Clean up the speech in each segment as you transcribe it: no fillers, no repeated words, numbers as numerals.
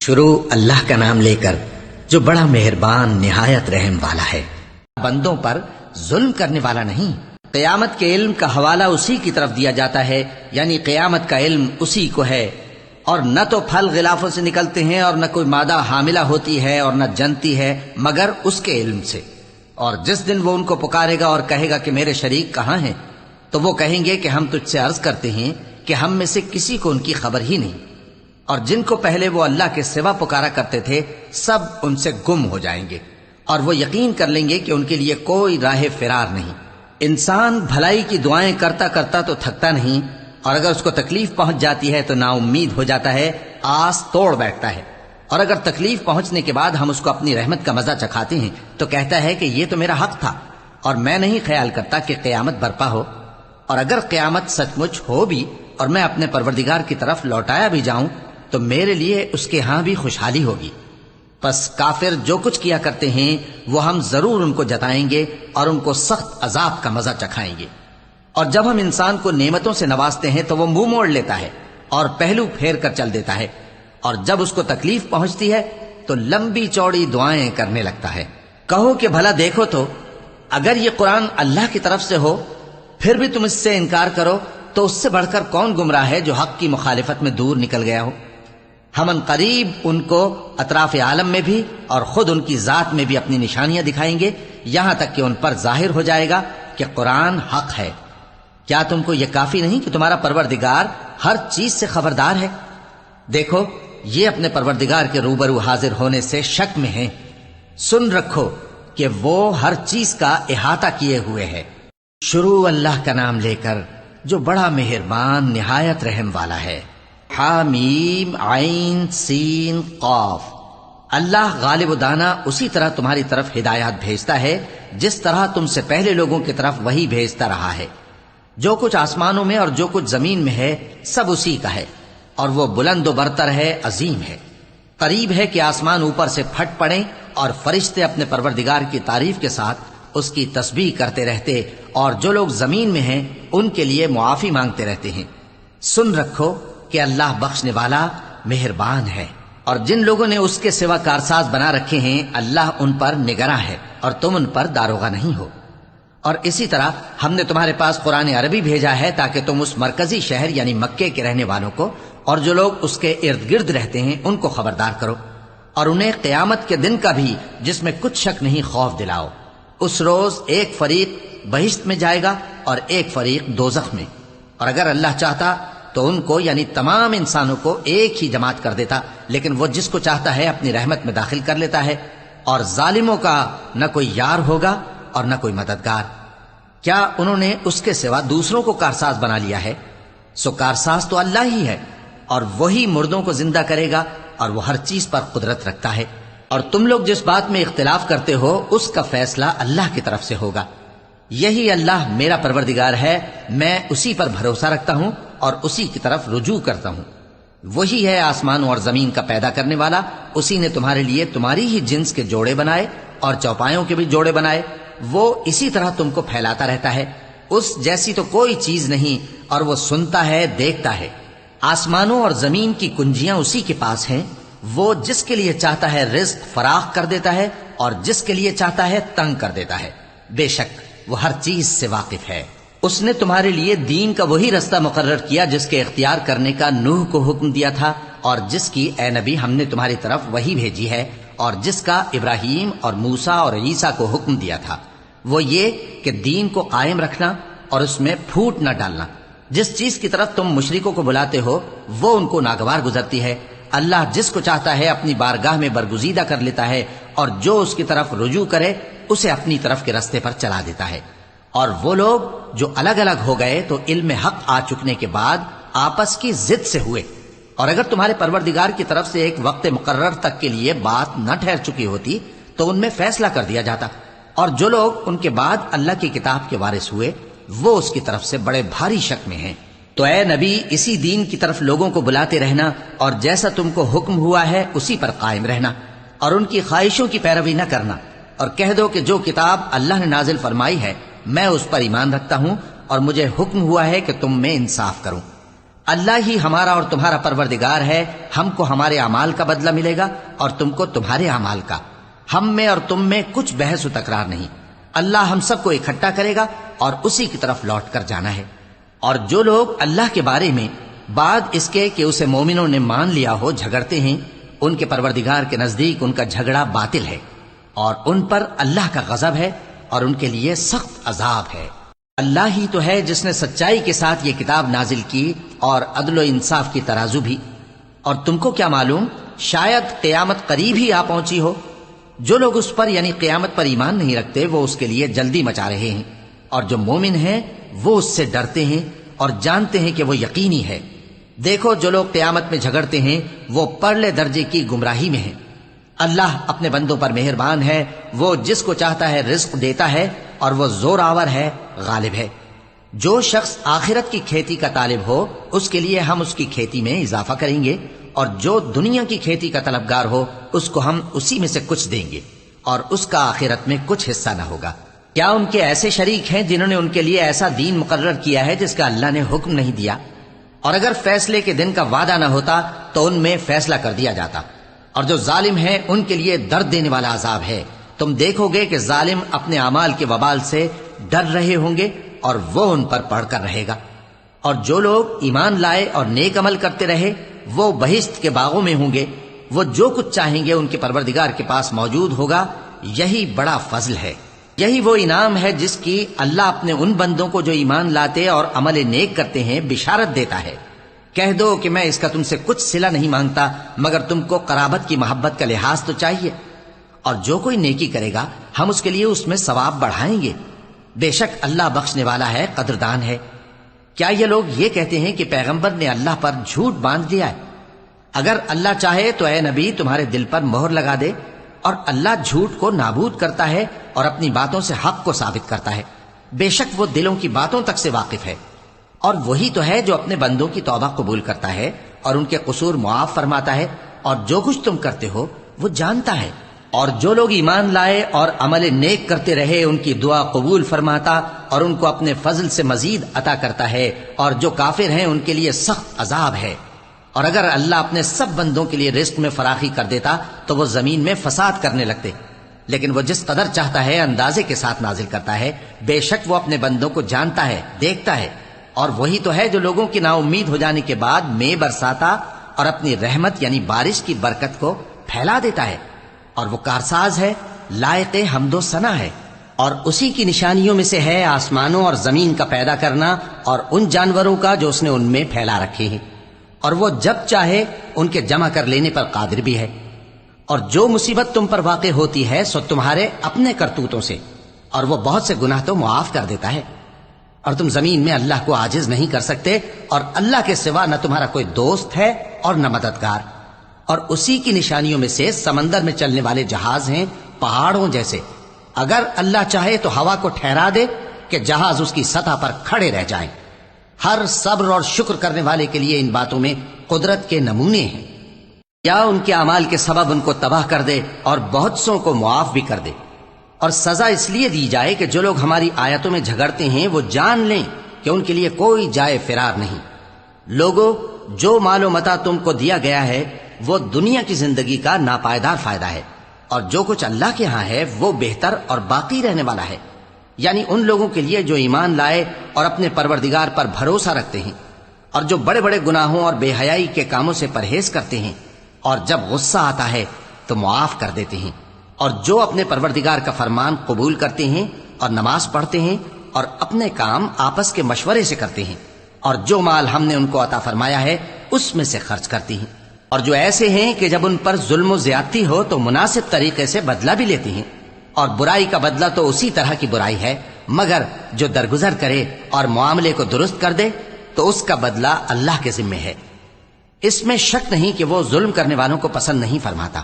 شروع اللہ کا نام لے کر جو بڑا مہربان نہایت رحم والا ہے، بندوں پر ظلم کرنے والا نہیں۔ قیامت کے علم کا حوالہ اسی کی طرف دیا جاتا ہے، یعنی قیامت کا علم اسی کو ہے، اور نہ تو پھل غلافوں سے نکلتے ہیں اور نہ کوئی مادہ حاملہ ہوتی ہے اور نہ جنتی ہے مگر اس کے علم سے۔ اور جس دن وہ ان کو پکارے گا اور کہے گا کہ میرے شریک کہاں ہیں، تو وہ کہیں گے کہ ہم تجھ سے عرض کرتے ہیں کہ ہم میں سے کسی کو ان کی خبر ہی نہیں، اور جن کو پہلے وہ اللہ کے سوا پکارا کرتے تھے سب ان سے گم ہو جائیں گے، اور وہ یقین کر لیں گے کہ ان کے لیے کوئی راہ فرار نہیں۔ انسان بھلائی کی دعائیں کرتا کرتا تو تھکتا نہیں، اور اگر اس کو تکلیف پہنچ جاتی ہے تو نا امید ہو جاتا ہے، آس توڑ بیٹھتا ہے، اور اگر تکلیف پہنچنے کے بعد ہم اس کو اپنی رحمت کا مزہ چکھاتے ہیں تو کہتا ہے کہ یہ تو میرا حق تھا، اور میں نہیں خیال کرتا کہ قیامت برپا ہو۔ اور اگر قیامت سچ مچ ہو بھی اور میں اپنے پروردگار کی طرف لوٹایا بھی جاؤں تو میرے لیے اس کے ہاں بھی خوشحالی ہوگی۔ پس کافر جو کچھ کیا کرتے ہیں وہ ہم ضرور ان کو جتائیں گے اور ان کو سخت عذاب کا مزہ چکھائیں گے۔ اور جب ہم انسان کو نعمتوں سے نوازتے ہیں تو وہ منہ موڑ لیتا ہے اور پہلو پھیر کر چل دیتا ہے، اور جب اس کو تکلیف پہنچتی ہے تو لمبی چوڑی دعائیں کرنے لگتا ہے۔ کہو کہ بھلا دیکھو تو اگر یہ قرآن اللہ کی طرف سے ہو پھر بھی تم اس سے انکار کرو تو اس سے بڑھ کر کون گمراہ ہے جو حق کی مخالفت میں دور نکل گیا ہو۔ ہم ان قریب ان کو اطراف عالم میں بھی اور خود ان کی ذات میں بھی اپنی نشانیاں دکھائیں گے، یہاں تک کہ ان پر ظاہر ہو جائے گا کہ قرآن حق ہے۔ کیا تم کو یہ کافی نہیں کہ تمہارا پروردگار ہر چیز سے خبردار ہے؟ دیکھو یہ اپنے پروردگار کے روبرو حاضر ہونے سے شک میں ہیں۔ سن رکھو کہ وہ ہر چیز کا احاطہ کیے ہوئے ہے۔ شروع اللہ کا نام لے کر جو بڑا مہربان نہایت رحم والا ہے۔ حامیم عین سین قاف۔ اللہ غالب و دانا اسی طرح تمہاری طرف ہدایات بھیجتا ہے جس طرح تم سے پہلے لوگوں کی طرف وہی بھیجتا رہا ہے۔ جو کچھ آسمانوں میں اور جو کچھ زمین میں ہے سب اسی کا ہے، اور وہ بلند و برتر ہے، عظیم ہے۔ قریب ہے کہ آسمان اوپر سے پھٹ پڑیں اور فرشتے اپنے پروردگار کی تعریف کے ساتھ اس کی تسبیح کرتے رہتے، اور جو لوگ زمین میں ہیں ان کے لیے معافی مانگتے رہتے ہیں۔ سن رکھو کہ اللہ بخشنے والا مہربان ہے، اور جن لوگوں نے اس کے سوا کارساز بنا رکھے ہیں اللہ ان پر نگراں ہے اور تم ان پر داروغہ نہیں ہو۔ اور اسی طرح ہم نے تمہارے پاس قرآن عربی بھیجا ہے تاکہ تم اس مرکزی شہر یعنی مکے کے رہنے والوں کو اور جو لوگ اس کے ارد گرد رہتے ہیں ان کو خبردار کرو، اور انہیں قیامت کے دن کا بھی جس میں کچھ شک نہیں خوف دلاؤ۔ اس روز ایک فریق بہشت میں جائے گا اور ایک فریق دوزخ میں، اور اگر اللہ چاہتا تو ان کو یعنی تمام انسانوں کو ایک ہی جماعت کر دیتا، لیکن وہ جس کو چاہتا ہے اپنی رحمت میں داخل کر لیتا ہے، اور ظالموں کا نہ کوئی یار ہوگا اور نہ کوئی مددگار۔ کیا انہوں نے اس کے سوا دوسروں کو کارساز بنا لیا ہے؟ سو کارساز تو اللہ ہی ہے، اور وہی مردوں کو زندہ کرے گا، اور وہ ہر چیز پر قدرت رکھتا ہے۔ اور تم لوگ جس بات میں اختلاف کرتے ہو اس کا فیصلہ اللہ کی طرف سے ہوگا۔ یہی اللہ میرا پروردگار ہے، میں اسی پر بھروسہ رکھتا ہوں اور اسی کی طرف رجوع کرتا ہوں۔ وہی ہے آسمانوں اور زمین کا پیدا کرنے والا، اسی نے تمہارے لیے تمہاری ہی جنس کے جوڑے بنائے اور چوپایوں کے بھی جوڑے بنائے۔ وہ اسی طرح تم کو پھیلاتا رہتا ہے، اس جیسی تو کوئی چیز نہیں، اور وہ سنتا ہے، دیکھتا ہے۔ آسمانوں اور زمین کی کنجیاں اسی کے پاس ہیں، وہ جس کے لیے چاہتا ہے رزق فراخ کر دیتا ہے اور جس کے لیے چاہتا ہے تنگ کر دیتا ہے۔ بے شک وہ ہر چیز سے واقف ہے۔ اس نے تمہارے لیے دین کا وہی رستہ مقرر کیا جس کے اختیار کرنے کا نوح کو حکم دیا تھا، اور جس کی اے نبی ہم نے تمہاری طرف وہی بھیجی ہے، اور جس کا ابراہیم اور موسیٰ اور عیسیٰ کو حکم دیا تھا، وہ یہ کہ دین کو قائم رکھنا اور اس میں پھوٹ نہ ڈالنا۔ جس چیز کی طرف تم مشرکوں کو بلاتے ہو وہ ان کو ناگوار گزرتی ہے۔ اللہ جس کو چاہتا ہے اپنی بارگاہ میں برگزیدہ کر لیتا ہے، اور جو اس کی طرف رجوع کرے اسے اپنی طرف کے رستے پر چلا دیتا ہے۔ اور وہ لوگ جو الگ الگ ہو گئے تو علم حق آ چکنے کے بعد آپس کی ضد سے ہوئے، اور اگر تمہارے پروردگار کی طرف سے ایک وقت مقرر تک کے لیے بات نہ ٹھہر چکی ہوتی تو ان میں فیصلہ کر دیا جاتا، اور جو لوگ ان کے بعد اللہ کی کتاب کے وارث ہوئے وہ اس کی طرف سے بڑے بھاری شک میں ہیں۔ تو اے نبی اسی دین کی طرف لوگوں کو بلاتے رہنا، اور جیسا تم کو حکم ہوا ہے اسی پر قائم رہنا، اور ان کی خواہشوں کی پیروی نہ کرنا، اور کہہ دو کہ جو کتاب اللہ نے نازل فرمائی ہے میں اس پر ایمان رکھتا ہوں، اور مجھے حکم ہوا ہے کہ تم میں انصاف کروں۔ اللہ ہی ہمارا اور تمہارا پروردگار ہے، ہم کو ہمارے اعمال کا بدلہ ملے گا اور تم کو تمہارے اعمال کا، ہم میں اور تم میں کچھ بحث و تکرار نہیں۔ اللہ ہم سب کو اکٹھا کرے گا اور اسی کی طرف لوٹ کر جانا ہے۔ اور جو لوگ اللہ کے بارے میں بعد اس کے کہ اسے مومنوں نے مان لیا ہو جھگڑتے ہیں، ان کے پروردگار کے نزدیک ان کا جھگڑا باطل ہے اور ان پر اللہ کا غضب ہے اور ان کے لیے سخت عذاب ہے۔ اللہ ہی تو ہے جس نے سچائی کے ساتھ یہ کتاب نازل کی اور عدل و انصاف کی ترازو بھی۔ اور تم کو کیا معلوم، شاید قیامت قریب ہی آ پہنچی ہو۔ جو لوگ اس پر یعنی قیامت پر ایمان نہیں رکھتے وہ اس کے لیے جلدی مچا رہے ہیں، اور جو مومن ہیں وہ اس سے ڈرتے ہیں اور جانتے ہیں کہ وہ یقینی ہے۔ دیکھو جو لوگ قیامت میں جھگڑتے ہیں وہ پرلے درجے کی گمراہی میں ہیں۔ اللہ اپنے بندوں پر مہربان ہے، وہ جس کو چاہتا ہے رزق دیتا ہے اور وہ زور آور ہے، غالب ہے۔ جو شخص آخرت کی کھیتی کا طالب ہو اس کے لیے ہم اس کی کھیتی میں اضافہ کریں گے، اور جو دنیا کی کھیتی کا طلبگار ہو اس کو ہم اسی میں سے کچھ دیں گے اور اس کا آخرت میں کچھ حصہ نہ ہوگا۔ کیا ان کے ایسے شریک ہیں جنہوں نے ان کے لیے ایسا دین مقرر کیا ہے جس کا اللہ نے حکم نہیں دیا؟ اور اگر فیصلے کے دن کا وعدہ نہ ہوتا تو ان میں فیصلہ کر دیا جاتا۔ اور جو ظالم ہیں ان کے لیے درد دینے والا عذاب ہے۔ تم دیکھو گے کہ ظالم اپنے اعمال کے وبال سے ڈر رہے ہوں گے اور وہ ان پر پڑھ کر رہے گا۔ اور جو لوگ ایمان لائے اور نیک عمل کرتے رہے وہ بہشت کے باغوں میں ہوں گے، وہ جو کچھ چاہیں گے ان کے پروردگار کے پاس موجود ہوگا۔ یہی بڑا فضل ہے، یہی وہ انعام ہے جس کی اللہ اپنے ان بندوں کو جو ایمان لاتے اور عمل نیک کرتے ہیں بشارت دیتا ہے۔ کہہ دو کہ میں اس کا تم سے کچھ صلہ نہیں مانگتا مگر تم کو قرابت کی محبت کا لحاظ تو چاہیے، اور جو کوئی نیکی کرے گا ہم اس کے لیے اس میں ثواب بڑھائیں گے۔ بے شک اللہ بخشنے والا ہے، قدردان ہے۔ کیا یہ لوگ یہ کہتے ہیں کہ پیغمبر نے اللہ پر جھوٹ باندھ دیا ہے؟ اگر اللہ چاہے تو اے نبی تمہارے دل پر مہر لگا دے، اور اللہ جھوٹ کو نابود کرتا ہے اور اپنی باتوں سے حق کو ثابت کرتا ہے۔ بے شک وہ دلوں کی باتوں تک سے واقف ہے، اور وہی تو ہے جو اپنے بندوں کی توبہ قبول کرتا ہے اور ان کے قصور معاف فرماتا ہے، اور جو کچھ تم کرتے ہو وہ جانتا ہے۔ اور جو لوگ ایمان لائے اور عمل نیک کرتے رہے ان کی دعا قبول فرماتا اور ان کو اپنے فضل سے مزید عطا کرتا ہے، اور جو کافر ہیں ان کے لیے سخت عذاب ہے۔ اور اگر اللہ اپنے سب بندوں کے لیے رزق میں فراخی کر دیتا تو وہ زمین میں فساد کرنے لگتے، لیکن وہ جس قدر چاہتا ہے اندازے کے ساتھ نازل کرتا ہے۔ بے شک وہ اپنے بندوں کو جانتا ہے، دیکھتا ہے۔ اور وہی تو ہے جو لوگوں کی نا امید ہو جانے کے بعد میں برساتا اور اپنی رحمت یعنی بارش کی برکت کو پھیلا دیتا ہے، اور وہ کارساز ہے، لائق حمد و ثنا ہے۔ اور اسی کی نشانیوں میں سے ہے آسمانوں اور زمین کا پیدا کرنا اور ان جانوروں کا جو اس نے ان میں پھیلا رکھے ہیں، اور وہ جب چاہے ان کے جمع کر لینے پر قادر بھی ہے۔ اور جو مصیبت تم پر واقع ہوتی ہے سو تمہارے اپنے کرتوتوں سے، اور وہ بہت سے گناہ تو معاف کر دیتا ہے۔ اور تم زمین میں اللہ کو عاجز نہیں کر سکتے، اور اللہ کے سوا نہ تمہارا کوئی دوست ہے اور نہ مددگار۔ اور اسی کی نشانیوں میں سے سمندر میں چلنے والے جہاز ہیں، پہاڑوں جیسے۔ اگر اللہ چاہے تو ہوا کو ٹھہرا دے کہ جہاز اس کی سطح پر کھڑے رہ جائیں۔ ہر صبر اور شکر کرنے والے کے لیے ان باتوں میں قدرت کے نمونے ہیں۔ یا ان کے اعمال کے سبب ان کو تباہ کر دے اور بہت سوں کو معاف بھی کر دے۔ اور سزا اس لیے دی جائے کہ جو لوگ ہماری آیتوں میں جھگڑتے ہیں وہ جان لیں کہ ان کے لیے کوئی جائے فرار نہیں۔ لوگوں، جو مال و متاع تم کو دیا گیا ہے وہ دنیا کی زندگی کا ناپائیدار فائدہ ہے، اور جو کچھ اللہ کے ہاں ہے وہ بہتر اور باقی رہنے والا ہے، یعنی ان لوگوں کے لیے جو ایمان لائے اور اپنے پروردگار پر بھروسہ رکھتے ہیں، اور جو بڑے بڑے گناہوں اور بے حیائی کے کاموں سے پرہیز کرتے ہیں، اور جب غصہ آتا ہے تو معاف کر دیتے ہیں، اور جو اپنے پروردگار کا فرمان قبول کرتے ہیں اور نماز پڑھتے ہیں اور اپنے کام آپس کے مشورے سے کرتے ہیں، اور جو مال ہم نے ان کو عطا فرمایا ہے اس میں سے خرچ کرتی ہیں، اور جو ایسے ہیں کہ جب ان پر ظلم و زیادتی ہو تو مناسب طریقے سے بدلہ بھی لیتی ہیں، اور برائی کا بدلہ تو اسی طرح کی برائی ہے، مگر جو درگزر کرے اور معاملے کو درست کر دے تو اس کا بدلہ اللہ کے ذمہ ہے۔ اس میں شک نہیں کہ وہ ظلم کرنے والوں کو پسند نہیں فرماتا۔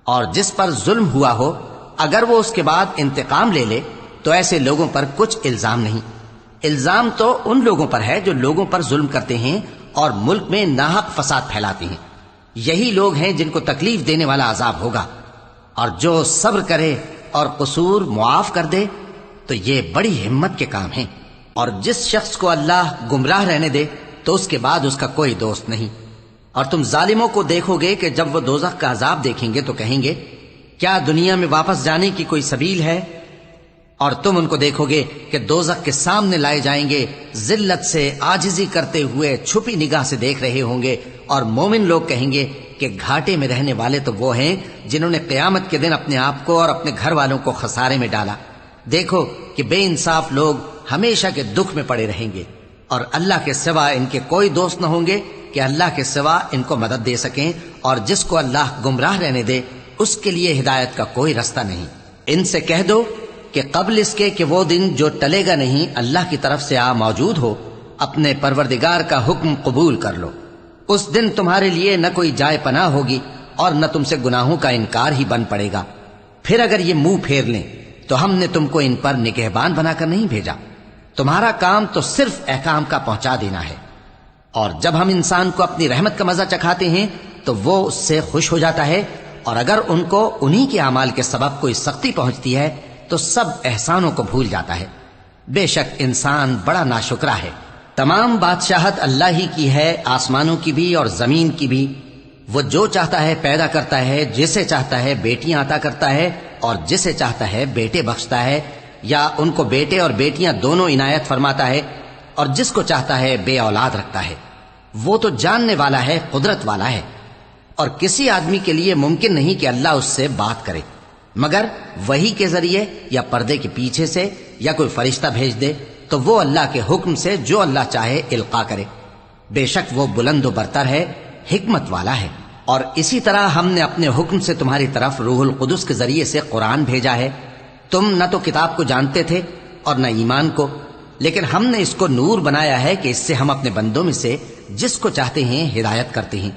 اور جس پر ظلم ہوا ہو اگر وہ اس کے بعد انتقام لے لے تو ایسے لوگوں پر کچھ الزام نہیں۔ الزام تو ان لوگوں پر ہے جو لوگوں پر ظلم کرتے ہیں اور ملک میں ناحق فساد پھیلاتے ہیں، یہی لوگ ہیں جن کو تکلیف دینے والا عذاب ہوگا۔ اور جو صبر کرے اور قصور معاف کر دے تو یہ بڑی ہمت کے کام ہیں۔ اور جس شخص کو اللہ گمراہ رہنے دے تو تو اس کے بعد اس کا کوئی دوست نہیں۔ اور تم ظالموں کو دیکھو گے کہ جب وہ دوزخ کا عذاب دیکھیں گے تو کہیں گے کیا دنیا میں واپس جانے کی کوئی سبیل ہے؟ اور تم ان کو دیکھو گے کہ دوزخ کے سامنے لائے جائیں گے، ذلت سے عاجزی کرتے ہوئے چھپی نگاہ سے دیکھ رہے ہوں گے، اور مومن لوگ کہیں گے کہ گھاٹے میں رہنے والے تو وہ ہیں جنہوں نے قیامت کے دن اپنے آپ کو اور اپنے گھر والوں کو خسارے میں ڈالا۔ دیکھو کہ بے انصاف لوگ ہمیشہ کے دکھ میں پڑے رہیں گے، اور اللہ کے سوا ان کے کوئی دوست نہ ہوں گے کہ اللہ کے سوا ان کو مدد دے سکیں، اور جس کو اللہ گمراہ رہنے دے اس کے لیے ہدایت کا کوئی رستہ نہیں۔ ان سے کہہ دو کہ قبل اس کے کہ وہ دن جو ٹلے گا نہیں اللہ کی طرف سے آ موجود ہو، اپنے پروردگار کا حکم قبول کر لو۔ اس دن تمہارے لیے نہ کوئی جائے پناہ ہوگی اور نہ تم سے گناہوں کا انکار ہی بن پڑے گا۔ پھر اگر یہ منہ پھیر لیں تو ہم نے تم کو ان پر نگہبان بنا کر نہیں بھیجا، تمہارا کام تو صرف احکام کا پہنچا دینا ہے۔ اور جب ہم انسان کو اپنی رحمت کا مزہ چکھاتے ہیں تو وہ اس سے خوش ہو جاتا ہے، اور اگر ان کو انہی کے اعمال کے سبب کوئی سختی پہنچتی ہے تو سب احسانوں کو بھول جاتا ہے۔ بے شک انسان بڑا ناشکرا ہے۔ تمام بادشاہت اللہ ہی کی ہے، آسمانوں کی بھی اور زمین کی بھی۔ وہ جو چاہتا ہے پیدا کرتا ہے، جسے چاہتا ہے بیٹیاں عطا کرتا ہے اور جسے چاہتا ہے بیٹے بخشتا ہے، یا ان کو بیٹے اور بیٹیاں دونوں عنایت فرماتا ہے، اور جس کو چاہتا ہے بے اولاد رکھتا ہے۔ وہ تو جاننے والا ہے، قدرت والا ہے، اور کسی آدمی کے لیے ممکن نہیں کہ اللہ اس سے بات کرے مگر وحی کے ذریعے یا پردے کے پیچھے سے، یا کوئی فرشتہ بھیج دے تو وہ اللہ کے حکم سے جو اللہ چاہے القا کرے۔ بے شک وہ بلند و برتر ہے، حکمت والا ہے۔ اور اسی طرح ہم نے اپنے حکم سے تمہاری طرف روح القدس کے ذریعے سے قرآن بھیجا ہے۔ تم نہ تو کتاب کو جانتے تھے اور نہ ایمان کو، لیکن ہم نے اس کو نور بنایا ہے کہ اس سے ہم اپنے بندوں میں سے جس کو چاہتے ہیں ہدایت کرتے ہیں۔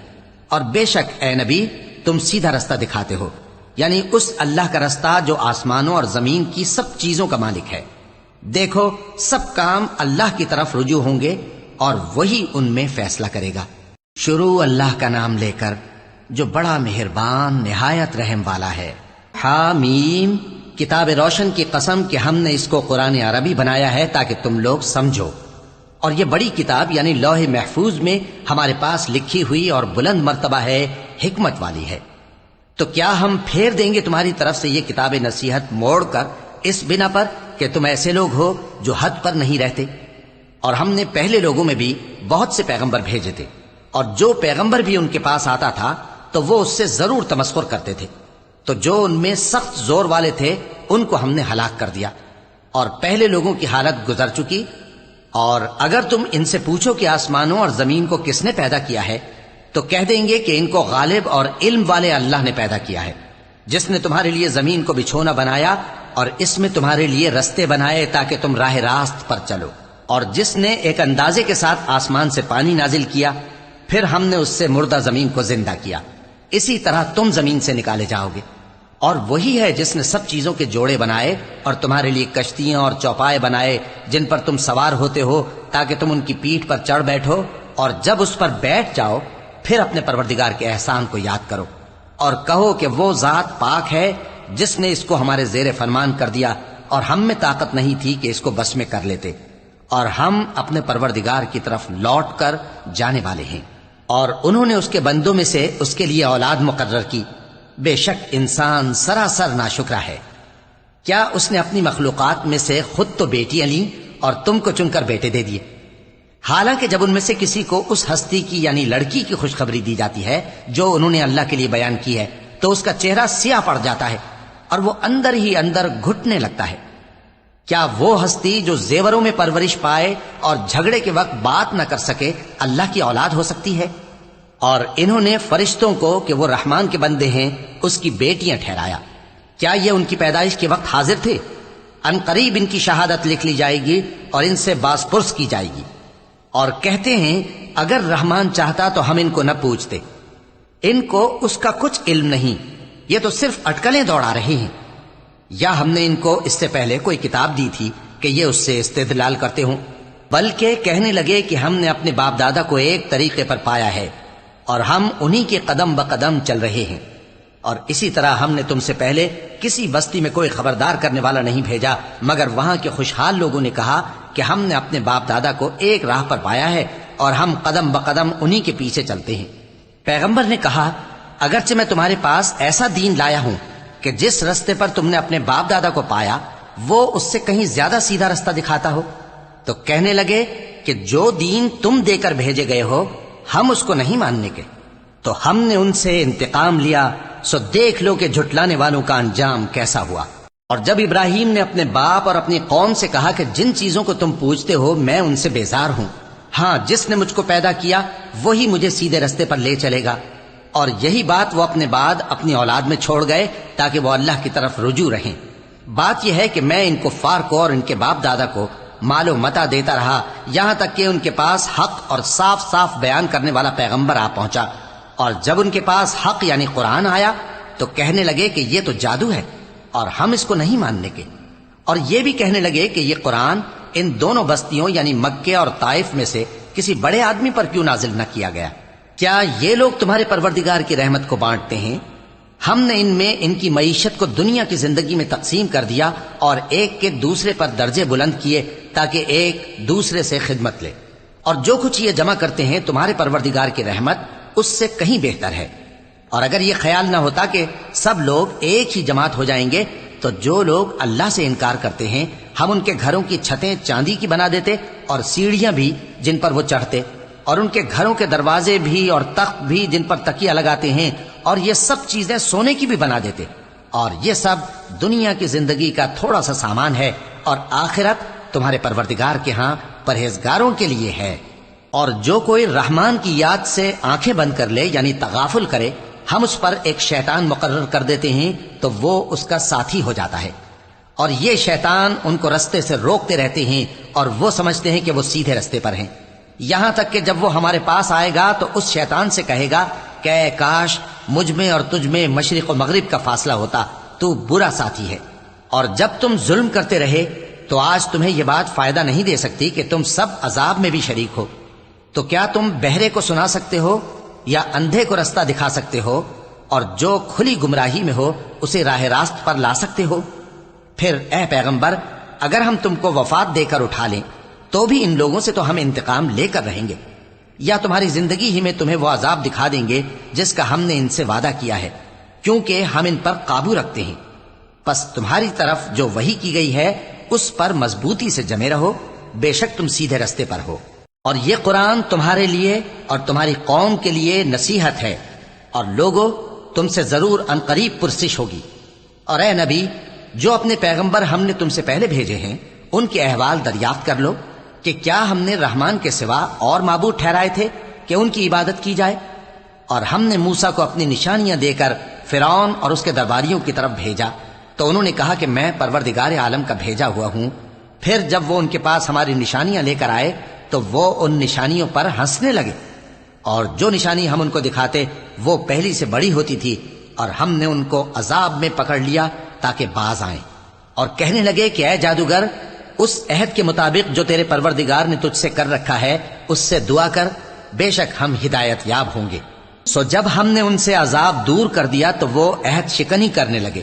اور بے شک اے نبی تم سیدھا رستہ دکھاتے ہو، یعنی اس اللہ کا رستہ جو آسمانوں اور زمین کی سب چیزوں کا مالک ہے۔ دیکھو سب کام اللہ کی طرف رجوع ہوں گے اور وہی ان میں فیصلہ کرے گا۔ شروع اللہ کا نام لے کر جو بڑا مہربان نہایت رحم والا ہے۔ حامیم، کتاب روشن کی قسم کہ ہم نے اس کو قرآن عربی بنایا ہے تاکہ تم لوگ سمجھو، اور یہ بڑی کتاب یعنی لوح محفوظ میں ہمارے پاس لکھی ہوئی اور بلند مرتبہ ہے، حکمت والی ہے۔ تو کیا ہم پھیر دیں گے تمہاری طرف سے یہ کتاب نصیحت موڑ کر اس بنا پر کہ تم ایسے لوگ ہو جو حد پر نہیں رہتے؟ اور ہم نے پہلے لوگوں میں بھی بہت سے پیغمبر بھیجے تھے، اور جو پیغمبر بھی ان کے پاس آتا تھا تو وہ اس سے ضرور تمسخر کرتے تھے، تو جو ان میں سخت زور والے تھے ان کو ہم نے ہلاک کر دیا، اور پہلے لوگوں کی حالت گزر چکی۔ اور اگر تم ان سے پوچھو کہ آسمانوں اور زمین کو کس نے پیدا کیا ہے تو کہہ دیں گے کہ ان کو غالب اور علم والے اللہ نے پیدا کیا ہے، جس نے تمہارے لیے زمین کو بچھونا بنایا اور اس میں تمہارے لیے رستے بنائے تاکہ تم راہ راست پر چلو، اور جس نے ایک اندازے کے ساتھ آسمان سے پانی نازل کیا، پھر ہم نے اس سے مردہ زمین کو زندہ کیا، اسی طرح تم زمین سے نکالے جاؤ گے۔ اور وہی ہے جس نے سب چیزوں کے جوڑے بنائے اور تمہارے لیے کشتیاں اور چوپائے بنائے جن پر تم سوار ہوتے ہو تاکہ تم ان کی پیٹھ پر چڑھ بیٹھو، اور جب اس پر بیٹھ جاؤ پھر اپنے پروردگار کے احسان کو یاد کرو اور کہو کہ وہ ذات پاک ہے جس نے اس کو ہمارے زیر فرمان کر دیا اور ہم میں طاقت نہیں تھی کہ اس کو بس میں کر لیتے، اور ہم اپنے پروردگار کی طرف لوٹ کر جانے والے ہیں۔ اور انہوں نے اس کے بندوں میں سے اس کے لیے اولاد مقرر کی، بے شک انسان سراسر ناشکرا ہے۔ کیا اس نے اپنی مخلوقات میں سے خود تو بیٹیاں لیں اور تم کو چن کر بیٹے دے دیے؟ حالانکہ جب ان میں سے کسی کو اس ہستی کی یعنی لڑکی کی خوشخبری دی جاتی ہے جو انہوں نے اللہ کے لیے بیان کی ہے تو اس کا چہرہ سیاہ پڑ جاتا ہے اور وہ اندر ہی اندر گھٹنے لگتا ہے۔ کیا وہ ہستی جو زیوروں میں پرورش پائے اور جھگڑے کے وقت بات نہ کر سکے اللہ کی اولاد ہو سکتی ہے؟ اور انہوں نے فرشتوں کو کہ وہ رحمان کے بندے ہیں اس کی بیٹیاں ٹھہرایا۔ کیا یہ ان کی پیدائش کے وقت حاضر تھے؟ ان قریب ان کی شہادت لکھ لی جائے گی اور ان سے باز پرس کی جائے گی۔ اور کہتے ہیں اگر رحمان چاہتا تو ہم ان کو نہ پوچھتے، ان کو اس کا کچھ علم نہیں، یہ تو صرف اٹکلیں دوڑا رہے ہیں۔ یا ہم نے ان کو اس سے پہلے کوئی کتاب دی تھی کہ یہ اس سے استدلال کرتے ہوں؟ بلکہ کہنے لگے کہ ہم نے اپنے باپ دادا کو ایک طریقے پر پایا ہے اور ہم انہی کے قدم بقدم چل رہے ہیں۔ اور اسی طرح ہم نے تم سے پہلے کسی بستی میں کوئی خبردار کرنے والا نہیں بھیجا مگر وہاں کے خوشحال لوگوں نے کہا کہ ہم نے اپنے باپ دادا کو ایک راہ پر پایا ہے اور ہم قدم بقدم انہی کے پیچھے چلتے ہیں۔ پیغمبر نے کہا اگرچہ میں تمہارے پاس ایسا دین لایا ہوں کہ جس رستے پر تم نے اپنے باپ دادا کو پایا وہ اس سے کہیں زیادہ سیدھا رستہ دکھاتا ہو، تو کہنے لگے کہ جو دین تم دے کر بھیجے گئے ہو ہم اس کو نہیں ماننے کے۔ تو ہم نے ان سے انتقام لیا، سو دیکھ لو کہ جھٹلانے والوں کا انجام کیسا ہوا۔ اور جب ابراہیم نے اپنے باپ اور اپنی قوم سے کہا کہ جن چیزوں کو تم پوجتے ہو میں ان سے بیزار ہوں، ہاں جس نے مجھ کو پیدا کیا وہی مجھے سیدھے رستے پر لے چلے گا، اور یہی بات وہ اپنے بعد اپنی اولاد میں چھوڑ گئے تاکہ وہ اللہ کی طرف رجوع رہیں۔ بات یہ ہے کہ میں ان کفار کو اور ان کے باپ دادا کو مال و متاع دیتا رہا یہاں تک کہ ان کے پاس حق اور صاف صاف بیان کرنے والا پیغمبر آ پہنچا، اور جب ان کے پاس حق یعنی قرآن آیا تو کہنے لگے کہ یہ تو جادو ہے اور ہم اس کو نہیں ماننے کے، اور یہ بھی کہنے لگے کہ یہ قرآن ان دونوں بستیوں یعنی مکے اور طائف میں سے کسی بڑے آدمی پر کیوں نازل نہ کیا گیا؟ کیا یہ لوگ تمہارے پروردگار کی رحمت کو بانٹتے ہیں؟ ہم نے ان میں ان کی معیشت کو دنیا کی زندگی میں تقسیم کر دیا اور ایک کے دوسرے پر درجے بلند کیے تاکہ ایک دوسرے سے خدمت لے، اور جو کچھ یہ جمع کرتے ہیں تمہارے پروردگار کی رحمت اس سے کہیں بہتر ہے۔ اور اگر یہ خیال نہ ہوتا کہ سب لوگ ایک ہی جماعت ہو جائیں گے تو جو لوگ اللہ سے انکار کرتے ہیں ہم ان کے گھروں کی چھتیں چاندی کی بنا دیتے اور سیڑھیاں بھی جن پر وہ چڑھتے، اور ان کے گھروں کے دروازے بھی اور تخت بھی جن پر تکیہ لگاتے ہیں، اور یہ سب چیزیں سونے کی بھی بنا دیتے، اور یہ سب دنیا کی زندگی کا تھوڑا سا سامان ہے، اور آخرت تمہارے پروردگار کے ہاں پرہیزگاروں کے لیے ہے۔ اور جو کوئی رحمان کی یاد سے آنکھیں بند کر لے یعنی تغافل کرے ہم اس پر ایک شیطان مقرر کر دیتے ہیں تو وہ اس کا ساتھی ہو جاتا ہے، اور یہ شیطان ان کو رستے سے روکتے رہتے ہیں اور وہ سمجھتے ہیں کہ وہ سیدھے رستے پر ہیں، یہاں تک کہ جب وہ ہمارے پاس آئے گا تو اس شیطان سے کہے گا کہ اے کاش مجھ میں اور تجھ میں مشرق و مغرب کا فاصلہ ہوتا، تو برا ساتھی ہے۔ اور جب تم ظلم کرتے رہے تو آج تمہیں یہ بات فائدہ نہیں دے سکتی کہ تم سب عذاب میں بھی شریک ہو۔ تو کیا تم بہرے کو سنا سکتے ہو یا اندھے کو رستہ دکھا سکتے ہو، اور جو کھلی گمراہی میں ہو اسے راہ راست پر لا سکتے ہو؟ پھر اے پیغمبر اگر ہم تم کو وفات دے کر اٹھا لیں تو بھی ان لوگوں سے تو ہم انتقام لے کر رہیں گے، یا تمہاری زندگی ہی میں تمہیں وہ عذاب دکھا دیں گے جس کا ہم نے ان سے وعدہ کیا ہے، کیونکہ ہم ان پر قابو رکھتے ہیں۔ پس تمہاری طرف جو وحی کی گئی ہے اس پر مضبوطی سے جمے رہو، بے شک تم سیدھے رستے پر ہو۔ اور یہ قرآن تمہارے لیے اور تمہاری قوم کے لیے نصیحت ہے، اور لوگوں تم سے ضرور عنقریب پرسش ہوگی۔ اور اے نبی جو اپنے پیغمبر ہم نے تم سے پہلے بھیجے ہیں ان کے احوال دریافت کر لو کہ کیا ہم نے رحمان کے سوا اور معبود ٹھہرائے تھے کہ ان کی عبادت کی جائے؟ اور ہم نے موسیٰ کو اپنی نشانیاں دے کر فرعون اور اس کے درباریوں کی طرف بھیجا تو انہوں نے کہا کہ میں پروردگار عالم کا بھیجا ہوا ہوں۔ پھر جب وہ ان کے پاس ہماری نشانیاں لے کر آئے تو وہ ان نشانیوں پر ہنسنے لگے، اور جو نشانی ہم ان کو دکھاتے وہ پہلی سے بڑی ہوتی تھی، اور ہم نے ان کو عذاب میں پکڑ لیا تاکہ باز آئیں، اور کہنے لگے کہ اے جادوگر اس عہد کے مطابق جو تیرے پروردگار نے تجھ سے کر رکھا ہے اس سے دعا کر، بے شک ہم ہدایت یاب ہوں گے۔ سو جب ہم نے ان سے عذاب دور کر دیا تو وہ عہد شکنی کرنے لگے،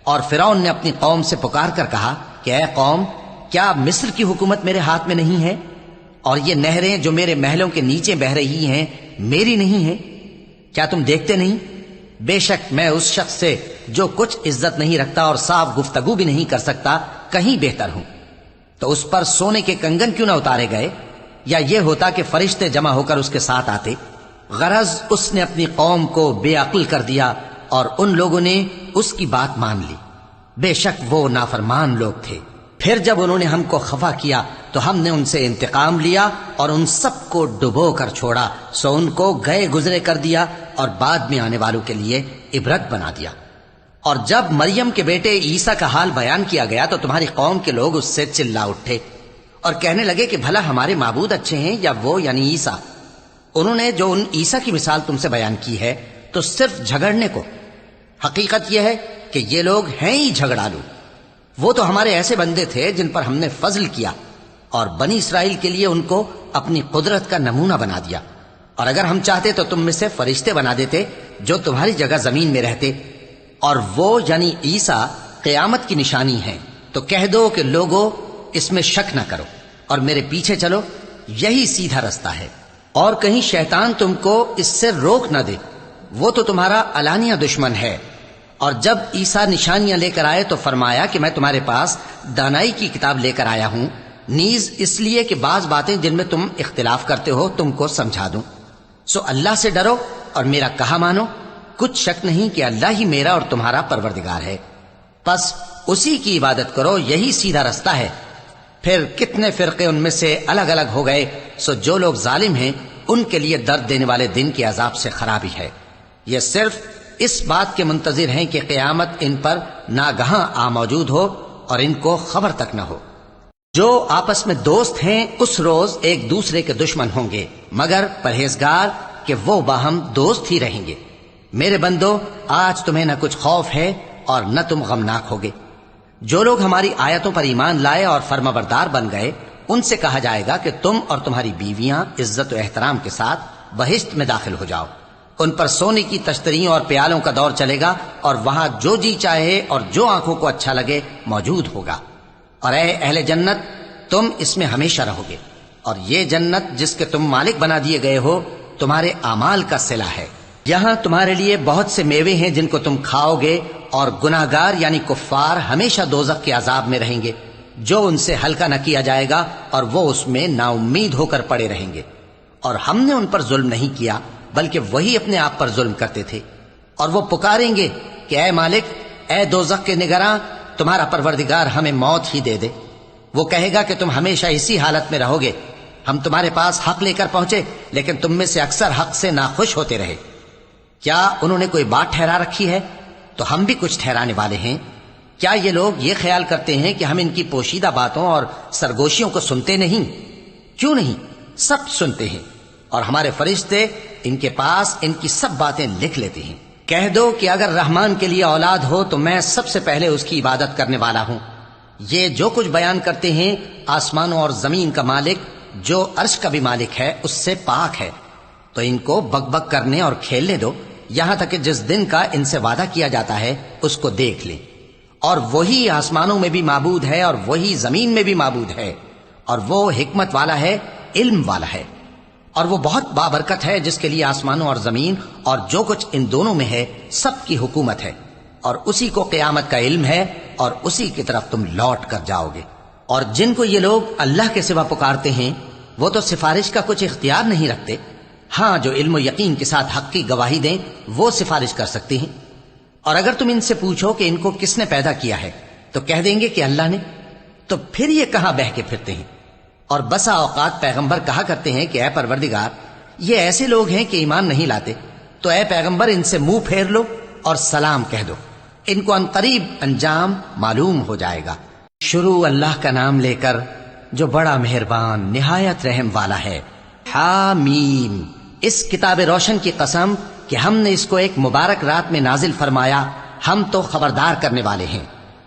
اور فرعون نے اپنی قوم سے پکار کر کہا کہ اے قوم کیا مصر کی حکومت میرے ہاتھ میں نہیں ہے، اور یہ نہریں جو میرے محلوں کے نیچے بہ رہی ہیں میری نہیں ہیں؟ کیا تم دیکھتے نہیں؟ بے شک میں اس شخص سے جو کچھ عزت نہیں رکھتا اور صاف گفتگو بھی نہیں کر سکتا کہیں بہتر ہوں۔ تو اس پر سونے کے کنگن کیوں نہ اتارے گئے، یا یہ ہوتا کہ فرشتے جمع ہو کر اس کے ساتھ آتے؟ غرض اس نے اپنی قوم کو بے عقل کر دیا اور ان لوگوں نے اس کی بات مان لی، بے شک وہ نافرمان لوگ تھے۔ پھر جب انہوں نے ہم کو خفا کیا تو ہم نے ان سے انتقام لیا اور ان سب کو ڈبو کر چھوڑا، سو ان کو گئے گزرے کر دیا اور بعد میں آنے والوں کے لیے عبرت بنا دیا۔ اور جب مریم کے بیٹے عیسیٰ کا حال بیان کیا گیا تو تمہاری قوم کے لوگ اس سے چلا اٹھے اور کہنے لگے کہ بھلا ہمارے معبود اچھے ہیں یا وہ یعنی عیسیٰ؟ انہوں نے جو ان عیسیٰ کی مثال تم سے بیان کی ہے تو صرف جھگڑنے کو، حقیقت یہ ہے کہ یہ لوگ ہیں ہی جھگڑالو۔ وہ تو ہمارے ایسے بندے تھے جن پر ہم نے فضل کیا، اور بنی اسرائیل کے لیے ان کو اپنی قدرت کا نمونہ بنا دیا، اور اگر ہم چاہتے تو تم میں سے فرشتے بنا دیتے جو تمہاری جگہ زمین میں رہتے، اور وہ یعنی عیسیٰ قیامت کی نشانی ہیں۔ تو کہہ دو کہ لوگوں اس میں شک نہ کرو اور میرے پیچھے چلو، یہی سیدھا رستہ ہے۔ اور کہیں شیطان تم کو اس سے روک نہ دے، وہ تو تمہارا علانیہ دشمن ہے۔ اور جب عیسیٰ نشانیاں لے کر آئے تو فرمایا کہ میں تمہارے پاس دانائی کی کتاب لے کر آیا ہوں، نیز اس لیے کہ بعض باتیں جن میں تم اختلاف کرتے ہو تم کو سمجھا دوں۔ سو اللہ سے ڈرو اور میرا کہا مانو، کچھ شک نہیں کہ اللہ ہی میرا اور تمہارا پروردگار ہے، پس اسی کی عبادت کرو، یہی سیدھا رستہ ہے۔ پھر کتنے فرقے ان میں سے الگ الگ ہو گئے، سو جو لوگ ظالم ہیں ان کے لیے درد دینے والے دن کے عذاب سے خرابی ہے۔ یہ صرف اس بات کے منتظر ہیں کہ قیامت ان پر ناگہاں آ موجود ہو اور ان کو خبر تک نہ ہو۔ جو آپس میں دوست ہیں اس روز ایک دوسرے کے دشمن ہوں گے، مگر پرہیزگار کہ وہ باہم دوست ہی رہیں گے۔ میرے بندو، آج تمہیں نہ کچھ خوف ہے اور نہ تم غمناک ہوگے۔ جو لوگ ہماری آیتوں پر ایمان لائے اور فرمانبردار بن گئے، ان سے کہا جائے گا کہ تم اور تمہاری بیویاں عزت و احترام کے ساتھ بہشت میں داخل ہو جاؤ۔ ان پر سونے کی تشتریوں اور پیالوں کا دور چلے گا، اور وہاں جو جی چاہے اور جو آنکھوں کو اچھا لگے موجود ہوگا۔ اور اے اہل جنت، تم اس میں ہمیشہ رہو گے، اور یہ جنت جس کے تم مالک بنا دیے گئے ہو تمہارے اعمال کا صلہ ہے۔ یہاں تمہارے لیے بہت سے میوے ہیں جن کو تم کھاؤ گے، اور گناہگار یعنی کفار ہمیشہ دوزخ کے عذاب میں رہیں گے، جو ان سے ہلکا نہ کیا جائے گا، اور وہ اس میں نا امید ہو کر پڑے رہیں گے۔ اور ہم نے ان پر ظلم نہیں کیا بلکہ وہی اپنے آپ پر ظلم کرتے تھے۔ اور وہ پکاریں گے کہ اے مالک، اے دوزخ کے نگراں، تمہارا پروردگار ہمیں موت ہی دے دے۔ وہ کہے گا کہ تم ہمیشہ اسی حالت میں رہو گے، ہم تمہارے پاس حق لے کر پہنچے لیکن تم میں سے اکثر حق سے ناخوش ہوتے رہے۔ کیا انہوں نے کوئی بات ٹھہرا رکھی ہے؟ تو ہم بھی کچھ ٹھہرانے والے ہیں۔ کیا یہ لوگ یہ خیال کرتے ہیں کہ ہم ان کی پوشیدہ باتوں اور سرگوشیوں کو سنتے نہیں؟ کیوں نہیں، سب سنتے ہیں، اور ہمارے فرشتے ان کے پاس ان کی سب باتیں لکھ لیتے ہیں۔ کہہ دو کہ اگر رحمان کے لیے اولاد ہو تو میں سب سے پہلے اس کی عبادت کرنے والا ہوں۔ یہ جو کچھ بیان کرتے ہیں آسمانوں اور زمین کا مالک جو عرش کا بھی مالک ہے اس سے پاک ہے، تو ان کو بک بک کرنے اور کھیلنے دو، یہاں تک کہ جس دن کا ان سے وعدہ کیا جاتا ہے اس کو دیکھ لیں۔ اور وہی آسمانوں میں بھی معبود ہے اور وہی زمین میں بھی معبود ہے، اور وہ حکمت والا ہے، علم والا ہے، اور وہ بہت بابرکت ہے جس کے لیے آسمانوں اور زمین اور جو کچھ ان دونوں میں ہے سب کی حکومت ہے، اور اسی کو قیامت کا علم ہے، اور اسی کی طرف تم لوٹ کر جاؤ گے۔ اور جن کو یہ لوگ اللہ کے سوا پکارتے ہیں وہ تو سفارش کا کچھ اختیار نہیں رکھتے، ہاں جو علم و یقین کے ساتھ حق کی گواہی دیں وہ سفارش کر سکتے ہیں۔ اور اگر تم ان سے پوچھو کہ ان کو کس نے پیدا کیا ہے تو کہہ دیں گے کہ اللہ نے، تو پھر یہ کہاں بہہ کے پھرتے ہیں۔ اور بسا اوقات پیغمبر کہا کرتے ہیں کہ اے پروردگار، یہ ایسے لوگ ہیں کہ ایمان نہیں لاتے، تو اے پیغمبر ان سے منہ پھیر لو اور سلام کہہ دو، ان کو عنقریب انجام معلوم ہو جائے گا۔ شروع اللہ کا نام لے کر جو بڑا مہربان نہایت رحم والا ہے۔ حامیم، اس کتاب روشن کی قسم کہ ہم نے اس کو ایک مبارک رات میں نازل فرمایا، ہم تو خبردار کرنے والے ہیں۔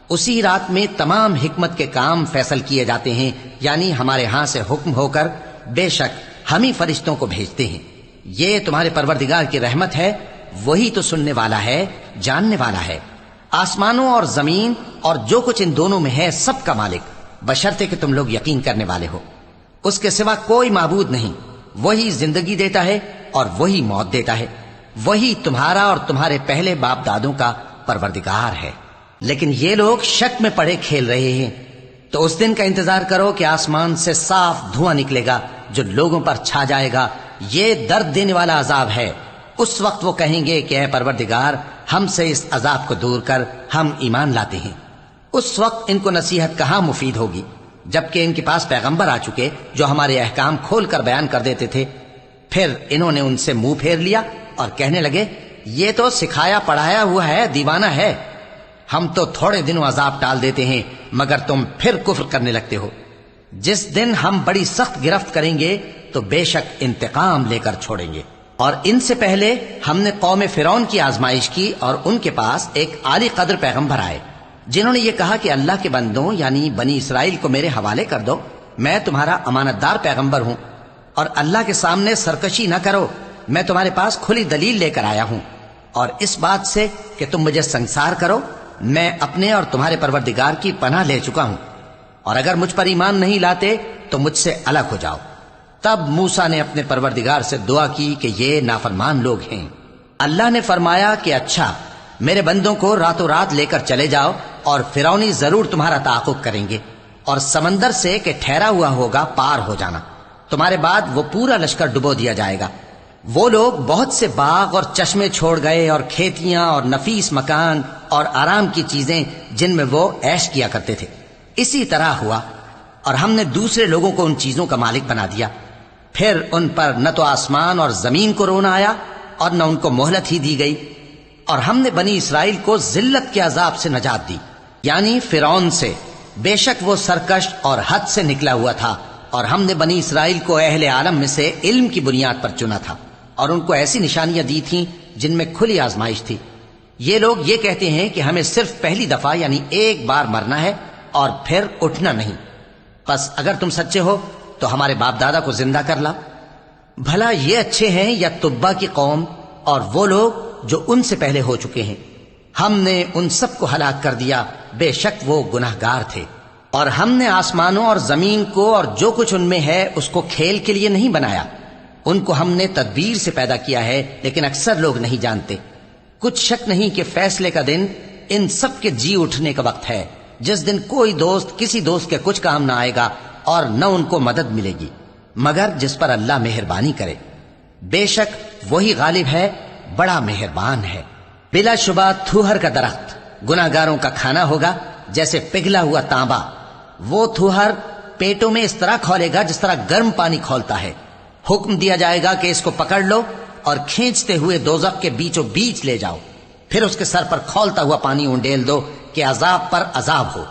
اسی رات میں تمام حکمت کے کام فیصل کیے جاتے ہیں، یعنی ہمارے ہاں سے حکم ہو کر، بے شک ہم ہی فرشتوں کو بھیجتے ہیں۔ یہ تمہارے پروردگار کی رحمت ہے، وہی تو سننے والا ہے، جاننے والا ہے۔ آسمانوں اور زمین اور جو کچھ ان دونوں میں ہے سب کا مالک، بشرطے کہ تم لوگ یقین کرنے والے ہو۔ اس کے سوا کوئی معبود نہیں، وہی زندگی دیتا ہے اور وہی موت دیتا ہے، وہی تمہارا اور تمہارے پہلے باپ دادوں کا پروردگار ہے۔ لیکن یہ لوگ شک میں پڑے کھیل رہے ہیں، تو اس دن کا انتظار کرو کہ آسمان سے صاف دھواں نکلے گا جو لوگوں پر چھا جائے گا، یہ درد دینے والا عذاب ہے۔ اس وقت وہ کہیں گے کہ اے پروردگار، ہم سے اس عذاب کو دور کر، ہم ایمان لاتے ہیں۔ اس وقت ان کو نصیحت کہاں مفید ہوگی، جبکہ ان کے پاس پیغمبر آ چکے جو ہمارے احکام کھول کر بیان کر دیتے تھے۔ پھر انہوں نے ان سے منہ پھیر لیا اور کہنے لگے، یہ تو سکھایا پڑھایا ہوا ہے، دیوانہ ہے، ہم تو تھوڑے دنوں عذاب ٹال دیتے ہیں مگر تم پھر کفر کرنے لگتے ہو۔ جس دن ہم بڑی سخت گرفت کریں گے تو بے شک انتقام لے کر چھوڑیں گے۔ اور ان سے پہلے ہم نے قوم فرعون کی آزمائش کی، اور ان کے پاس ایک عالی قدر پیغمبر آئے جنہوں نے یہ کہا کہ اللہ کے بندوں یعنی بنی اسرائیل کو میرے حوالے کر دو، میں تمہارا امانت دار پیغمبر ہوں، اور اللہ کے سامنے سرکشی نہ کرو، میں تمہارے پاس کھلی دلیل لے کر آیا ہوں، اور اس بات سے کہ تم مجھے سنسار کرو، میں اپنے اور تمہارے پروردگار کی پناہ لے چکا ہوں، اور اگر مجھ پر ایمان نہیں لاتے تو مجھ سے الگ ہو جاؤ۔ تب موسیٰ نے اپنے پروردگار سے دعا کی کہ یہ نافرمان لوگ ہیں۔ اللہ نے فرمایا کہ اچھا، میرے بندوں کو راتوں رات لے کر چلے جاؤ، اور فرعونی ضرور تمہارا تعاقب کریں گے، اور سمندر سے کہ ٹھہرا ہوا ہوگا پار ہو جانا، تمہارے بعد وہ پورا لشکر ڈبو دیا جائے گا۔ وہ لوگ بہت سے باغ اور چشمے چھوڑ گئے، اور کھیتیاں اور نفیس مکان اور آرام کی چیزیں جن میں وہ عیش کیا کرتے تھے۔ اسی طرح ہوا، اور ہم نے دوسرے لوگوں کو ان چیزوں کا مالک بنا دیا۔ پھر ان پر نہ تو آسمان اور زمین کو رونا آیا، اور نہ ان کو مہلت ہی دی گئی، اور ہم نے بنی اسرائیل کو ذلت کے عذاب سے نجات دی، یعنی فرعون سے۔ بے شک وہ سرکش اور حد سے نکلا ہوا تھا، اور ہم نے بنی اسرائیل کو اہل عالم میں سے علم کی بنیاد پر چنا تھا، اور ان کو ایسی نشانیاں دی تھیں جن میں کھلی آزمائش تھی۔ یہ لوگ یہ کہتے ہیں کہ ہمیں صرف پہلی دفعہ یعنی ایک بار مرنا ہے اور پھر اٹھنا نہیں۔ پس اگر تم سچے ہو تو ہمارے باپ دادا کو زندہ کر لاؤ۔ بھلا یہ اچھے ہیں یا تبا کی قوم اور وہ لوگ جو ان سے پہلے ہو چکے ہیں؟ ہم نے ان سب کو ہلاک کر دیا، بے شک وہ گناہگار تھے۔ اور ہم نے آسمانوں اور زمین کو اور جو کچھ ان میں ہے اس کو کھیل کے لیے نہیں بنایا، ان کو ہم نے تدبیر سے پیدا کیا ہے، لیکن اکثر لوگ نہیں جانتے۔ کچھ شک نہیں کہ فیصلے کا دن ان سب کے جی اٹھنے کا وقت ہے، جس دن کوئی دوست کسی دوست کے کچھ کام نہ آئے گا، اور نہ ان کو مدد ملے گی مگر جس پر اللہ مہربانی کرے۔ بے شک وہی غالب ہے، بڑا مہربان ہے۔ بلا شبہ تھوہر کا درخت گناہگاروں کا کھانا ہوگا، جیسے پگھلا ہوا تانبا۔ وہ تھوہر پیٹوں میں اس طرح کھولے گا جس طرح گرم پانی کھولتا ہے۔ حکم دیا جائے گا کہ اس کو پکڑ لو اور کھینچتے ہوئے دوزخ کے بیچوں بیچ لے جاؤ، پھر اس کے سر پر کھولتا ہوا پانی انڈیل دو کہ عذاب پر عذاب ہو۔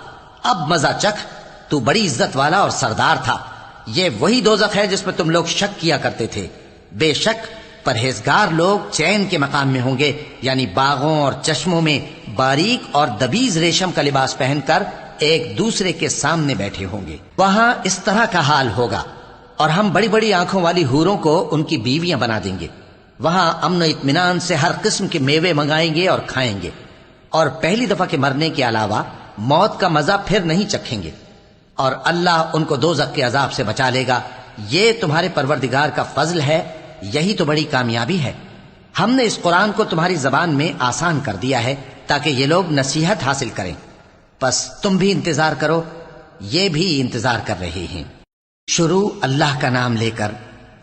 اب مزہ چکھ، تو بڑی عزت والا اور سردار تھا۔ یہ وہی دوزخ ہے جس میں تم لوگ شک کیا کرتے تھے۔ بے شک پرہیزگار لوگ چین کے مقام میں ہوں گے، یعنی باغوں اور چشموں میں باریک اور دبیز ریشم کا لباس پہن کر ایک دوسرے کے سامنے بیٹھے ہوں گے۔ وہاں اس طرح کا حال ہوگا، اور ہم بڑی بڑی آنکھوں والی حوروں کو ان کی بیویاں بنا دیں گے۔ وہاں امن و اطمینان سے ہر قسم کے میوے منگائیں گے اور کھائیں گے، اور پہلی دفعہ کے مرنے کے علاوہ موت کا مزہ پھر نہیں چکھیں گے، اور اللہ ان کو دوزخ کے عذاب سے بچا لے گا۔ یہ تمہارے پروردگار کا فضل ہے، یہی تو بڑی کامیابی ہے۔ ہم نے اس قرآن کو تمہاری زبان میں آسان کر دیا ہے تاکہ یہ لوگ نصیحت حاصل کریں۔ پس تم بھی انتظار کرو، یہ بھی انتظار کر رہے ہیں۔ شروع اللہ کا نام لے کر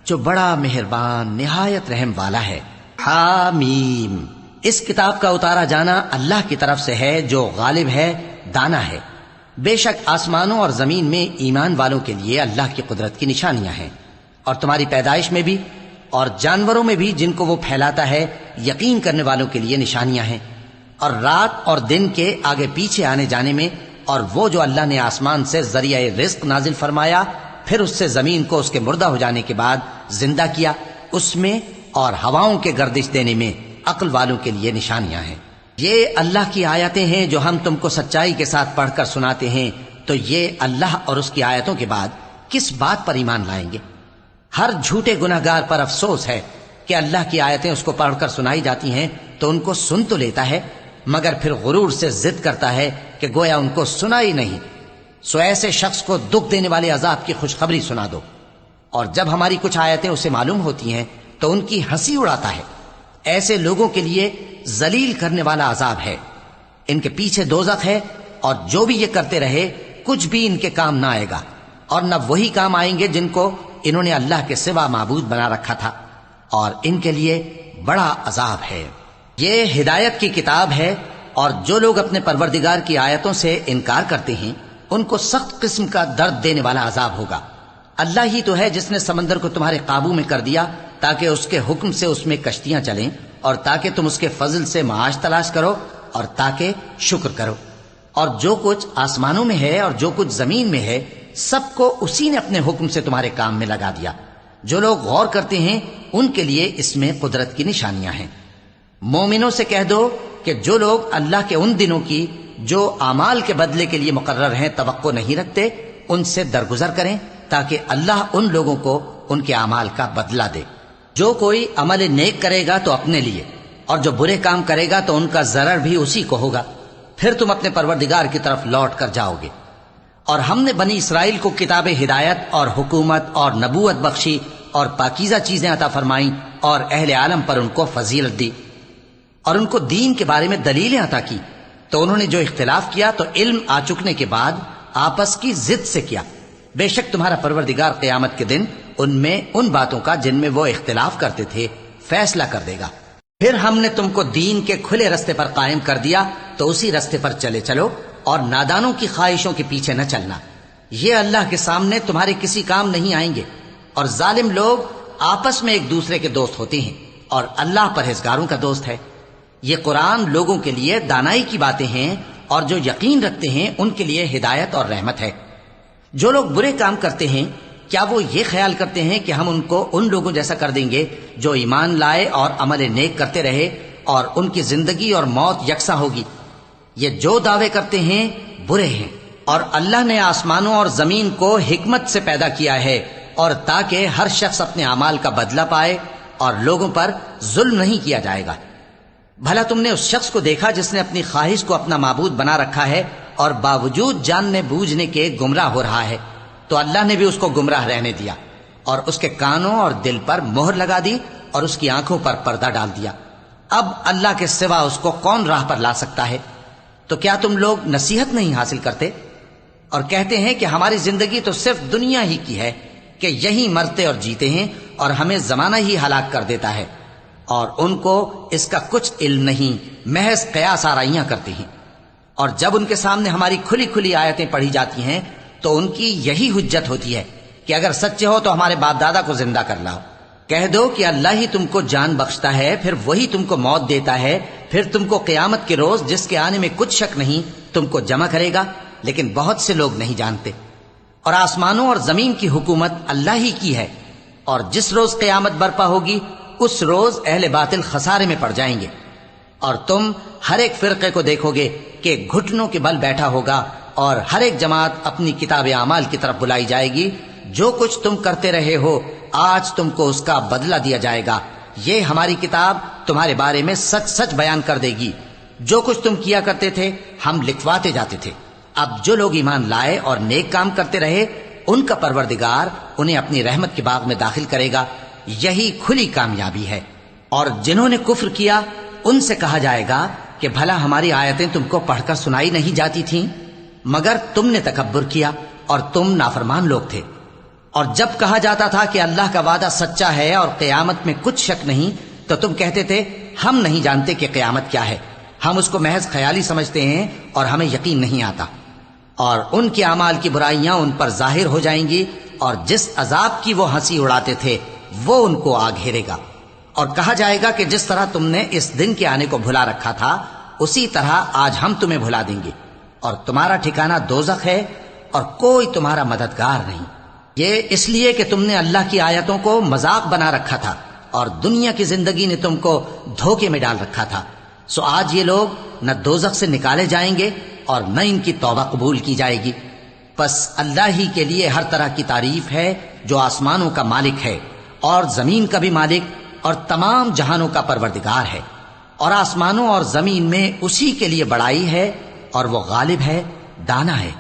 جو بڑا مہربان نہایت رحم والا ہے۔ حامیم، اس کتاب کا اتارا جانا اللہ کی طرف سے ہے جو غالب ہے، دانا ہے۔ بے شک آسمانوں اور زمین میں ایمان والوں کے لیے اللہ کی قدرت کی نشانیاں ہیں، اور تمہاری پیدائش میں بھی اور جانوروں میں بھی جن کو وہ پھیلاتا ہے یقین کرنے والوں کے لیے نشانیاں ہیں، اور رات اور دن کے آگے پیچھے آنے جانے میں، اور وہ جو اللہ نے آسمان سے ذریعہ رزق نازل فرمایا، پھر اس سے زمین کو اس کے مردہ ہو جانے کے بعد زندہ کیا، اس میں اور ہواؤں کے گردش دینے میں عقل والوں کے لیے نشانیاں ہیں۔ یہ اللہ کی آیتیں ہیں جو ہم تم کو سچائی کے ساتھ پڑھ کر سناتے ہیں، تو یہ اللہ اور اس کی آیتوں کے بعد کس بات پر ایمان لائیں گے؟ ہر جھوٹے گناہگار پر افسوس ہے کہ اللہ کی آیتیں اس کو پڑھ کر سنائی جاتی ہیں تو ان کو سن تو لیتا ہے، مگر پھر غرور سے ضد کرتا ہے کہ گویا ان کو سنا ہی نہیں۔ سو ایسے شخص کو دکھ دینے والے عذاب کی خوشخبری سنا دو، اور جب ہماری کچھ آیتیں اسے معلوم ہوتی ہیں تو ان کی ہنسی اڑاتا ہے۔ ایسے لوگوں کے لیے ذلیل کرنے والا عذاب ہے، ان کے پیچھے دوزخ ہے، اور جو بھی یہ کرتے رہے کچھ بھی ان کے کام نہ آئے گا، اور نہ وہی کام آئیں گے جن کو انہوں نے اللہ کے سوا معبود بنا رکھا تھا، اور ان کے لیے بڑا عذاب ہے۔ یہ ہدایت کی کتاب ہے، اور جو لوگ اپنے پروردگار کی آیتوں سے انکار کرتے ہیں ان کو سخت قسم کا درد دینے والا عذاب ہوگا۔ اللہ ہی تو ہے جس نے سمندر کو تمہارے قابو میں کر دیا تاکہ اس کے حکم سے اس میں کشتیاں چلیں، اور تاکہ تم اس کے فضل سے معاش تلاش کرو، اور تاکہ شکر کرو۔ اور جو کچھ آسمانوں میں ہے اور جو کچھ زمین میں ہے، سب کو اسی نے اپنے حکم سے تمہارے کام میں لگا دیا۔ جو لوگ غور کرتے ہیں ان کے لیے اس میں قدرت کی نشانیاں ہیں۔ مومنوں سے کہہ دو کہ جو لوگ اللہ کے ان دنوں کی جو اعمال کے بدلے کے لیے مقرر ہیں توقع نہیں رکھتے، ان سے درگزر کریں تاکہ اللہ ان لوگوں کو ان کے اعمال کا بدلہ دے۔ جو کوئی عمل نیک کرے گا تو اپنے لیے، اور جو برے کام کرے گا تو ان کا ضرر بھی اسی کو ہوگا، پھر تم اپنے پروردگار کی طرف لوٹ کر جاؤ گے۔ اور ہم نے بنی اسرائیل کو کتاب ہدایت اور حکومت اور نبوت بخشی اور پاکیزہ چیزیں عطا فرمائیں اور اہل عالم پر ان کو فضیلت دی اور ان کو دین کے بارے میں دلیلیں عطا کی، تو انہوں نے جو اختلاف کیا تو علم آ چکنے کے بعد آپس کی ضد سے کیا۔ بے شک تمہارا پروردگار قیامت کے دن ان میں ان باتوں کا جن میں وہ اختلاف کرتے تھے فیصلہ کر دے گا۔ پھر ہم نے تم کو دین کے کھلے رستے پر قائم کر دیا تو اسی رستے پر چلے چلو اور نادانوں کی خواہشوں کے پیچھے نہ چلنا، یہ اللہ کے سامنے تمہارے کسی کام نہیں آئیں گے۔ اور ظالم لوگ آپس میں ایک دوسرے کے دوست ہوتے ہیں اور اللہ پرہیزگاروں کا دوست ہے۔ یہ قرآن لوگوں کے لیے دانائی کی باتیں ہیں اور جو یقین رکھتے ہیں ان کے لیے ہدایت اور رحمت ہے۔ جو لوگ برے کام کرتے ہیں کیا وہ یہ خیال کرتے ہیں کہ ہم ان کو ان لوگوں جیسا کر دیں گے جو ایمان لائے اور عمل نیک کرتے رہے اور ان کی زندگی اور موت یکساں ہوگی؟ یہ جو دعوے کرتے ہیں برے ہیں۔ اور اللہ نے آسمانوں اور زمین کو حکمت سے پیدا کیا ہے اور تاکہ ہر شخص اپنے اعمال کا بدلہ پائے اور لوگوں پر ظلم نہیں کیا جائے گا۔ بھلا تم نے اس شخص کو دیکھا جس نے اپنی خواہش کو اپنا معبود بنا رکھا ہے اور باوجود جاننے بوجھنے کے گمراہ ہو رہا ہے؟ تو اللہ نے بھی اس کو گمراہ رہنے دیا اور اس کے کانوں اور دل پر مہر لگا دی اور اس کی آنکھوں پر پردہ ڈال دیا۔ اب اللہ کے سوا اس کو کون راہ پر لا سکتا ہے؟ تو کیا تم لوگ نصیحت نہیں حاصل کرتے اور کہتے ہیں کہ ہماری زندگی تو صرف دنیا ہی کی ہے کہ یہی مرتے اور جیتے ہیں اور ہمیں زمانہ ہی ہلاک کر دیتا ہے، اور ان کو اس کا کچھ علم نہیں، محض قیاس آرائیاں کرتے ہیں۔ اور جب ان کے سامنے ہماری کھلی کھلی آیتیں پڑھی جاتی ہیں تو ان کی یہی حجت ہوتی ہے کہ اگر سچے ہو تو ہمارے باپ دادا کو زندہ کر لاؤ۔ کہہ دو کہ اللہ ہی تم کو جان بخشتا ہے، پھر وہی تم کو موت دیتا ہے، پھر تم کو قیامت کے روز جس کے آنے میں کچھ شک نہیں تم کو جمع کرے گا، لیکن بہت سے لوگ نہیں جانتے۔ اور آسمانوں اور زمین کی حکومت اللہ ہی کی ہے، اور جس روز قیامت برپا ہوگی اس روز اہل باطل خسارے میں پڑ جائیں گے۔ اور تم ہر ایک فرقے کو دیکھو گے کہ گھٹنوں کے بل بیٹھا ہوگا اور ہر ایک جماعت اپنی کتاب اعمال کی طرف بلائی جائے گی، جو کچھ تم کرتے رہے ہو آج تم کو اس کا بدلہ دیا جائے گا، یہ ہماری کتاب تمہارے بارے میں سچ سچ بیان کر دے گی، جو کچھ تم کیا کرتے تھے ہم لکھواتے جاتے تھے۔ اب جو لوگ ایمان لائے اور نیک کام کرتے رہے ان کا پروردگار انہیں اپنی رحمت کے باغ میں داخل کرے گا، یہی کھلی کامیابی ہے۔ اور جنہوں نے کفر کیا ان سے کہا جائے گا کہ بھلا ہماری آیتیں تم کو پڑھ کر سنائی نہیں جاتی تھیں؟ مگر تم نے تکبر کیا اور تم نافرمان لوگ تھے۔ اور جب کہا جاتا تھا کہ اللہ کا وعدہ سچا ہے اور قیامت میں کچھ شک نہیں تو تم کہتے تھے ہم نہیں جانتے کہ قیامت کیا ہے، ہم اس کو محض خیالی سمجھتے ہیں اور ہمیں یقین نہیں آتا۔ اور ان کے اعمال کی برائیاں ان پر ظاہر ہو جائیں گی اور جس عذاب کی وہ ہنسی اڑاتے تھے وہ ان کو آ گھیرے گا۔ اور کہا جائے گا کہ جس طرح تم نے اس دن کے آنے کو بھلا رکھا تھا اسی طرح آج ہم تمہیں بھلا دیں گے، اور تمہارا ٹھکانہ دوزخ ہے اور کوئی تمہارا مددگار نہیں۔ یہ اس لیے کہ تم نے اللہ کی آیتوں کو مذاق بنا رکھا تھا اور دنیا کی زندگی نے تم کو دھوکے میں ڈال رکھا تھا، سو آج یہ لوگ نہ دوزخ سے نکالے جائیں گے اور نہ ان کی توبہ قبول کی جائے گی۔ پس اللہ ہی کے لیے ہر طرح کی تعریف ہے جو آسمانوں کا مالک ہے اور زمین کا بھی مالک اور تمام جہانوں کا پروردگار ہے، اور آسمانوں اور زمین میں اسی کے لیے بڑائی ہے اور وہ غالب ہے، دانا ہے۔